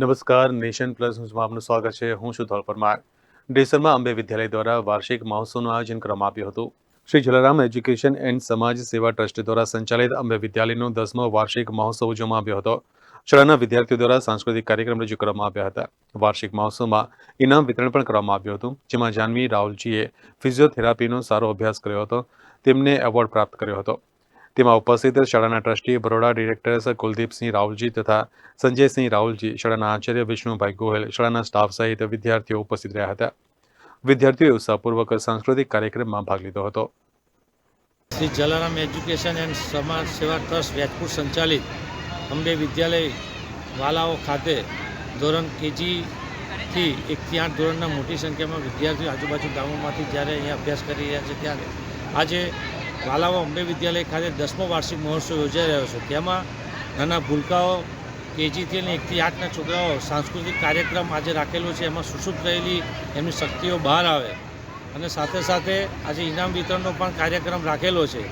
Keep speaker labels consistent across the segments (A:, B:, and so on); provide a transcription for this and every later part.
A: નમસ્કાર, nation plus ન્યૂઝમાં આપનું સ્વાગત છે. હું છું ધોલ પરમાર. ડેસરમાં અંબે વિદ્યાલય દ્વારા વાર્ષિક મહોત્સવનું આયોજન કરવામાં આવ્યું હતું. શ્રી જલારામ એજ્યુકેશન એન્ડ સમાજ સેવા ટ્રસ્ટ દ્વારા સંચાલિત અંબે વિદ્યાલયનો 10મો વાર્ષિક મહોત્સવ ઉજવવામાં આવ્યો હતો. શાળાના વિદ્યાર્થીઓ દ્વારા સાંસ્કૃતિક કાર્યક્રમ રજૂ કરવામાં આવ્યા હતા. વાર્ષિક મહોત્સવમાં ઇનામ વિતરણ પણ કરવામાં આવ્યું હતું, જેમાં જાનવી રાહુલજીએ ફિઝિયોથેરાપીનો સારો અભ્યાસ કર્યો હતો. તેમને એવોર્ડ પ્રાપ્ત કર્યો હતો. તેમાં ઉપસ્થિત શાળાના ટ્રસ્ટી, બરોડા ડિરેક્ટર્સ કુલદીપસિંહ રાહુલજી તથા સંજયસિંહ રાહુલજી, શાળાના આચાર્ય વિષ્ણુભાઈ ગોહિલ, શાળાના સ્ટાફ સહિત વિદ્યાર્થીઓ ઉપસ્થિત રહ્યા હતા. વિદ્યાર્થીઓએ ઉત્સાહપૂર્વક સાંસ્કૃતિક કાર્યક્રમમાં ભાગ લીધો હતો.
B: શ્રી જલારામ એજ્યુકેશન એન્ડ સમાજ સેવા ટ્રસ્ટ વ્યાજપુર સંચાલિત અંબે વિદ્યાલય વાલાઓ ખાતે ધોરણ KG થી 1 થી 8 ધોરણના મોટી સંખ્યામાં વિદ્યાર્થીઓ આજુબાજુ ગામોમાંથી જ્યારે અહીંયા અભ્યાસ કરી રહ્યા છે, ત્યારે આજે વાલાઓ અંબે વિદ્યાલય ખાતે 10મો વાર્ષિક મહોત્સવ યોજાઈ રહ્યો છે. તેમાં નાના ભૂલકાઓ KG થી અને 1 થી 8ના છોકરાઓ સાંસ્કૃતિક કાર્યક્રમ આજે રાખેલો છે. એમાં સુષુપ્ત રહેલી એમની શક્તિઓ બહાર આવે અને સાથે સાથે આજે ઇનામ વિતરણનો પણ કાર્યક્રમ રાખેલો છે,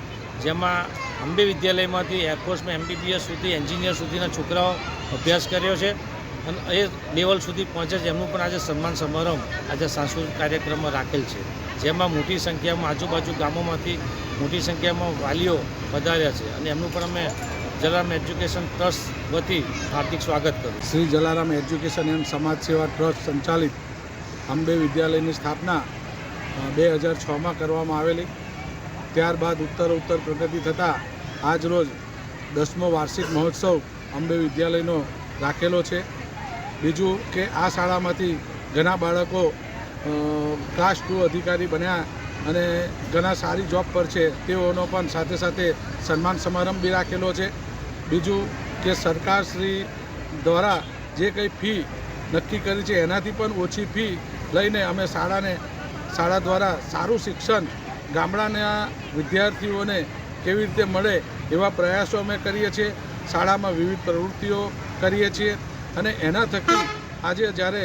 B: જેમાં અંબે વિદ્યાલયમાંથી એરફોર્સમાં MBBS સુધી, એન્જિનિયર સુધીના છોકરાઓ અભ્યાસ કર્યો છે અને એ લેવલ સુધી પહોંચે છે. એમનું પણ આજે સન્માન સમારંભ આજે સાંસ્કૃતિક કાર્યક્રમમાં રાખેલ છે, જેમાં મોટી સંખ્યામાં આજુબાજુ ગામોમાંથી મોટી સંખ્યામાં વાલીઓ પધાર્યા છે અને એમનું પણ અમે જલારામ એજ્યુકેશન ટ્રસ્ટ વતી હાર્દિક સ્વાગત કરું.
C: શ્રી જલારામ એજ્યુકેશન એન્ડ સમાજ સેવા ટ્રસ્ટ સંચાલિત અંબે વિદ્યાલયની સ્થાપના 2006માં કરવામાં આવેલી. ત્યારબાદ ઉત્તર પ્રગતિ થતાં આજરોજ 10મો વાર્ષિક મહોત્સવ અંબે વિદ્યાલયનો રાખેલો છે. બીજું કે આ શાળામાંથી ઘણા બાળકો ક્લાસ 2 અધિકારી બન્યા અને ઘણા સારી જોબ પર છે, તેઓનો પણ સાથે સાથે સન્માન સમારંભ બી રાખેલો છે. બીજું કે સરકારશ્રી દ્વારા જે કંઈ ફી નક્કી કરી છે એનાથી પણ ઓછી ફી લઈને અમે શાળા દ્વારા સારું શિક્ષણ ગામડાના વિદ્યાર્થીઓને કેવી રીતે મળે એવા પ્રયાસો અમે કરીએ છીએ. શાળામાં વિવિધ પ્રવૃત્તિઓ કરીએ છીએ અને એના થકી આજે જ્યારે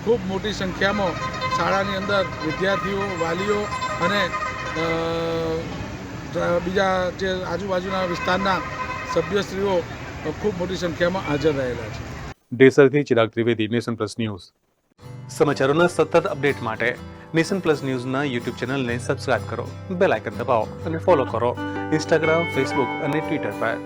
C: ખૂબ મોટી સંખ્યામાં શાળાની અંદર વિદ્યાર્થીઓ, વાલીઓ અને બીજા જે આજુબાજુના વિસ્તારના સભ્યશ્રીઓ ખૂબ મોટી સંખ્યામાં હાજર રહેલા છે.
A: ડેસરથી Chirag Trivedi, nation plus news. સમાચારોના સતત અપડેટ માટે નેશન પ્લસ ન્યૂઝના યુટ્યુબ ચેનલને સબસ્ક્રાઇબ કરો, બેલ આઇકન દબાવો અને ફોલો કરો ઇન્સ્ટાગ્રામ, ફેસબુક અને ટ્વિટર પર.